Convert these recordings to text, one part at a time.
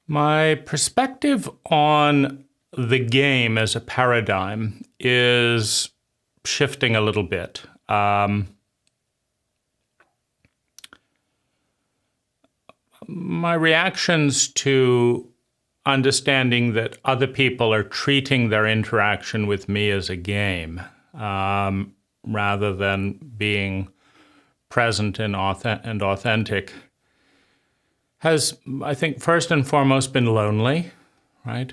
My perspective on the game as a paradigm is shifting a little bit. My reactions to understanding that other people are treating their interaction with me as a game, rather than being present and authentic, has, I think, first and foremost been lonely, right?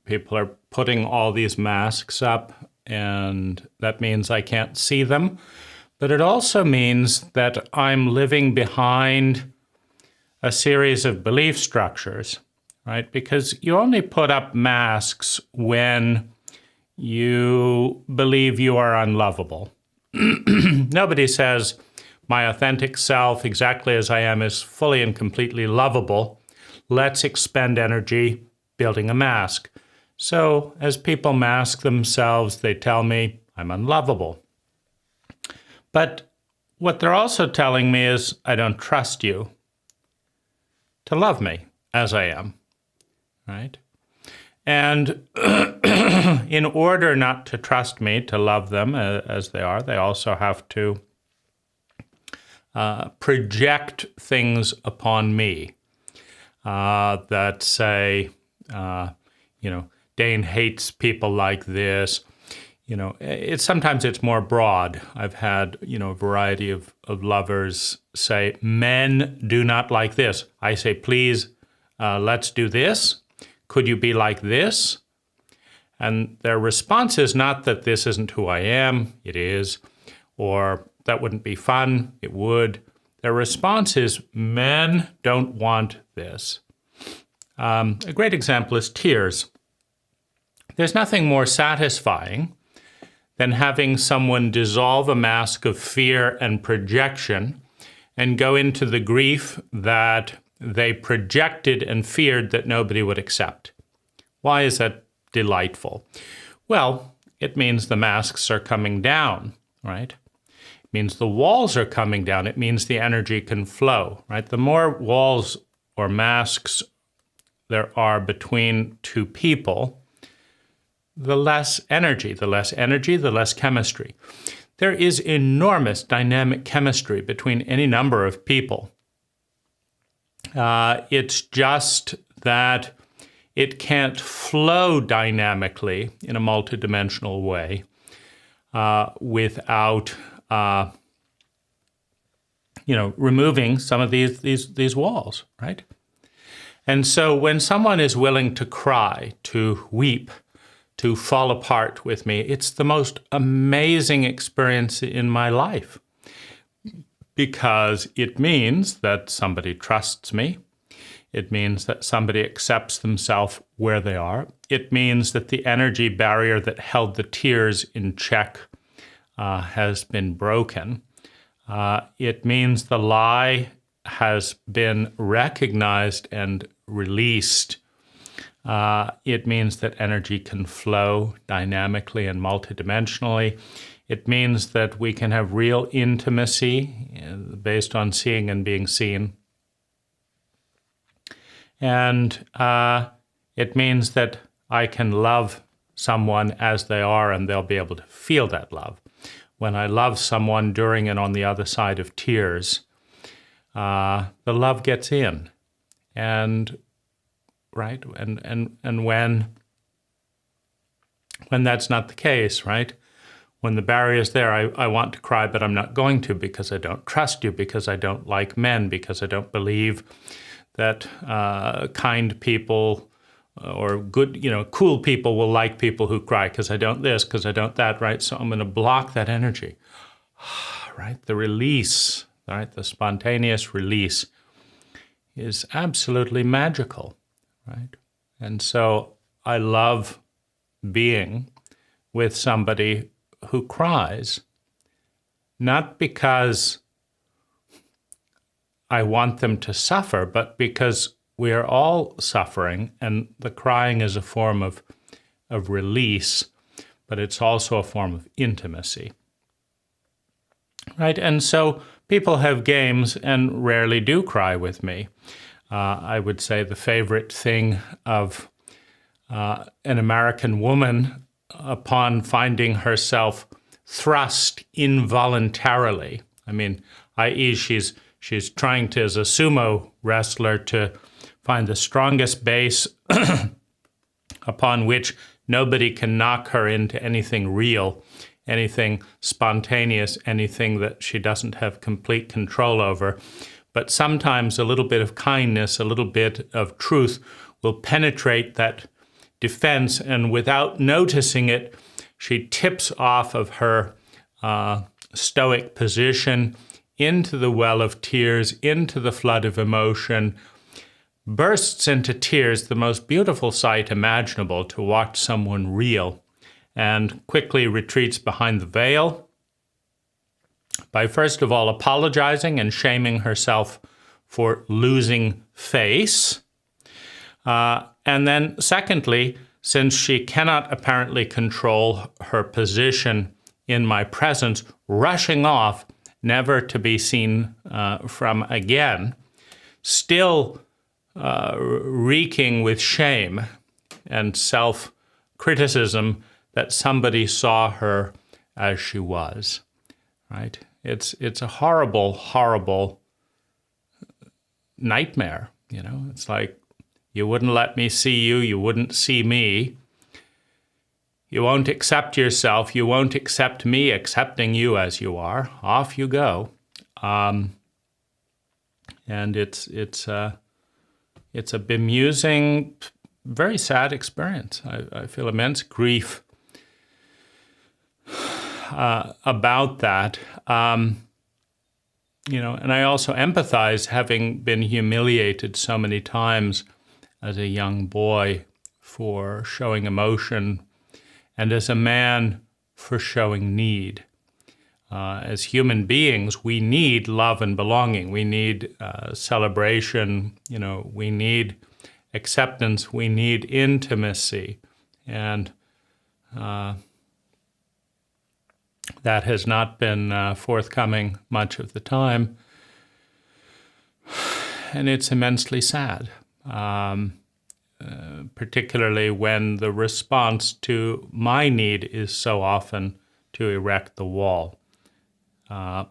People are putting all these masks up, and that means I can't see them. But it also means that I'm living behind a series of belief structures, right? Because you only put up masks when you believe you are unlovable. Nobody says, my authentic self, exactly as I am, is fully and completely lovable. Let's expend energy building a mask. So as people mask themselves, they tell me I'm unlovable. But what they're also telling me is, I don't trust you to love me as I am, right? And in order not to trust me, to love them as they are, they also have to project things upon me that say, Dane hates people like this. Sometimes it's more broad. I've had, a variety of lovers say, men do not like this. I say, please, let's do this. Could you be like this? And their response is not that this isn't who I am, it is, or that wouldn't be fun, it would. Their response is, men don't want this. A great example is tears. There's nothing more satisfying than having someone dissolve a mask of fear and projection and go into the grief that they projected and feared that nobody would accept. Why is that delightful? Well, it means the masks are coming down, right? It means the walls are coming down. It means the energy can flow, right? The more walls or masks there are between two people, the less energy, the less chemistry. There is enormous dynamic chemistry between any number of people. It's just that it can't flow dynamically in a multidimensional way without, removing some of these walls, right? And so when someone is willing to cry, to weep, to fall apart with me, it's the most amazing experience in my life, because it means that somebody trusts me. It means that somebody accepts themselves where they are. It means that the energy barrier that held the tears in check has been broken. It means the lie has been recognized and released. It means that energy can flow dynamically and multidimensionally. It means that we can have real intimacy based on seeing and being seen. And it means that I can love someone as they are, and they'll be able to feel that love. When I love someone during and on the other side of tears, the love gets in. And right? And when that's not the case, right? When the barrier's there, I want to cry, but I'm not going to, because I don't trust you, because I don't like men, because I don't believe that kind people or good, cool people will like people who cry, because I don't this, because I don't that, right? So I'm going to block that energy, right? The release, right? The spontaneous release is absolutely magical. Right? And so I love being with somebody who cries, not because I want them to suffer, but because we are all suffering, and the crying is a form of release, but it's also a form of intimacy. Right? And so people have games and rarely do cry with me. I would say the favorite thing of an American woman upon finding herself thrust involuntarily. I mean, i.e., she's trying to, as a sumo wrestler, to find the strongest base upon which nobody can knock her into anything real, anything spontaneous, anything that she doesn't have complete control over. But sometimes a little bit of kindness, a little bit of truth will penetrate that defense, and without noticing it, she tips off of her stoic position into the well of tears, into the flood of emotion, bursts into tears, the most beautiful sight imaginable to watch someone reel, and quickly retreats behind the veil by first of all apologizing and shaming herself for losing face. And then secondly, since she cannot apparently control her position in my presence, rushing off, never to be seen from again, still reeking with shame and self-criticism that somebody saw her as she was, right? It's a horrible, horrible nightmare, you know? It's like, you wouldn't let me see you, you wouldn't see me. You won't accept yourself, you won't accept me accepting you as you are. Off you go. And it's a bemusing, very sad experience. I feel immense grief about that. You know, and I also empathize, having been humiliated so many times as a young boy for showing emotion, and as a man for showing need. As human beings, we need love and belonging. We need celebration. You know, we need acceptance. We need intimacy. And that has not been forthcoming much of the time. And it's immensely sad. Particularly when the response to my need is so often to erect the wall.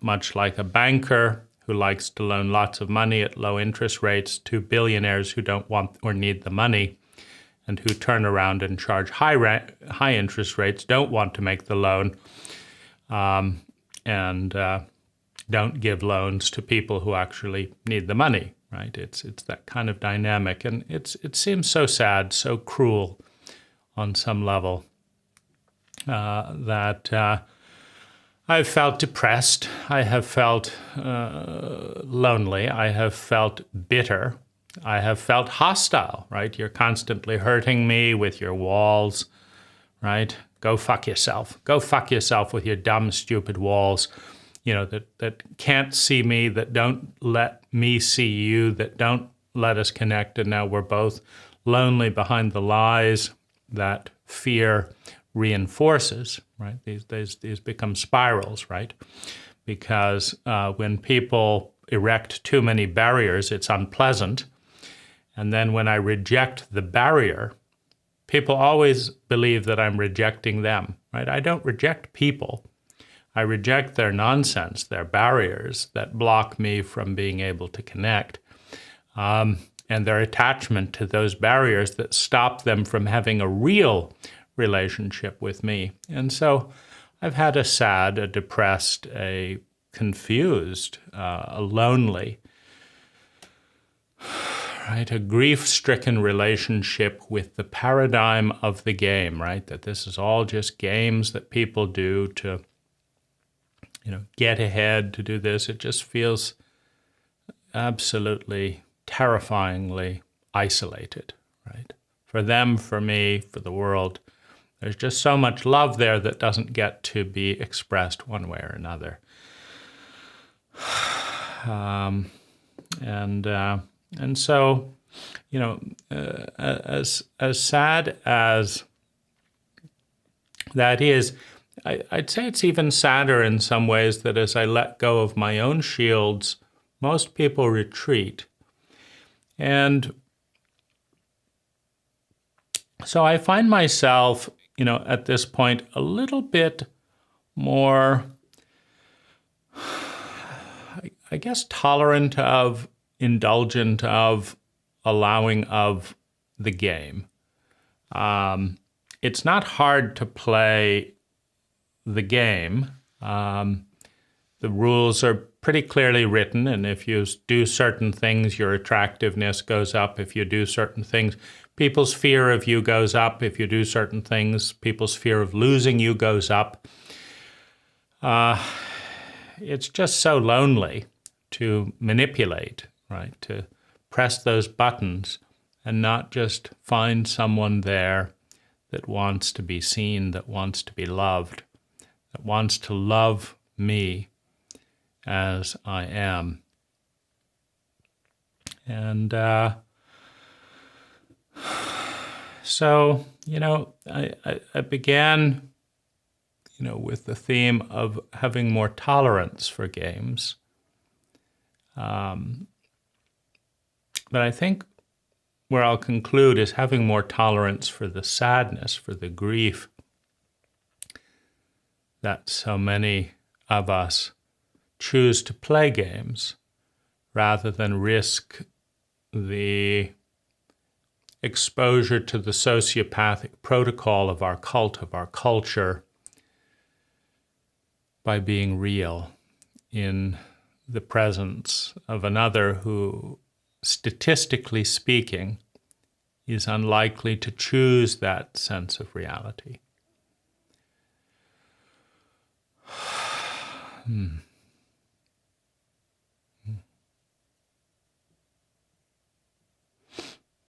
Much like a banker who likes to loan lots of money at low interest rates to billionaires who don't want or need the money, and who turn around and charge high interest rates, don't want to make the loan, and don't give loans to people who actually need the money. Right? It's that kind of dynamic, and it seems so sad, so cruel, on some level, that I've felt depressed. I have felt lonely. I have felt bitter. I have felt hostile. Right? You're constantly hurting me with your walls. Right? Go fuck yourself. Go fuck yourself with your dumb, stupid walls. You know, that can't see me, that don't let me see you, that don't let us connect, and now we're both lonely behind the lies that fear reinforces, right? These become spirals, right? Because when people erect too many barriers, it's unpleasant. And then when I reject the barrier, people always believe that I'm rejecting them, right? I don't reject people. I reject their nonsense, their barriers that block me from being able to connect, and their attachment to those barriers that stop them from having a real relationship with me. And so I've had a sad, a depressed, a confused, a lonely, right, a grief-stricken relationship with the paradigm of the game, right, that this is all just games that people do to, you know, get ahead, to do this. It just feels absolutely terrifyingly isolated, right? For them, for me, for the world. There's just so much love there that doesn't get to be expressed one way or another. And so, you know, as sad as that is, I'd say it's even sadder in some ways that as I let go of my own shields, most people retreat. And so I find myself, at this point, a little bit more, I guess, tolerant of, indulgent of, allowing of the game. It's not hard to play the game. The rules are pretty clearly written, and if you do certain things, your attractiveness goes up. If you do certain things, people's fear of you goes up. If you do certain things, people's fear of losing you goes up. It's just so lonely to manipulate, right? To press those buttons and not just find someone there that wants to be seen, that wants to be loved, that wants to love me as I am. And so, I began, with the theme of having more tolerance for games. But I think where I'll conclude is having more tolerance for the sadness, for the grief that so many of us choose to play games rather than risk the exposure to the sociopathic protocol of our cult, of our culture, by being real in the presence of another who, statistically speaking, is unlikely to choose that sense of reality.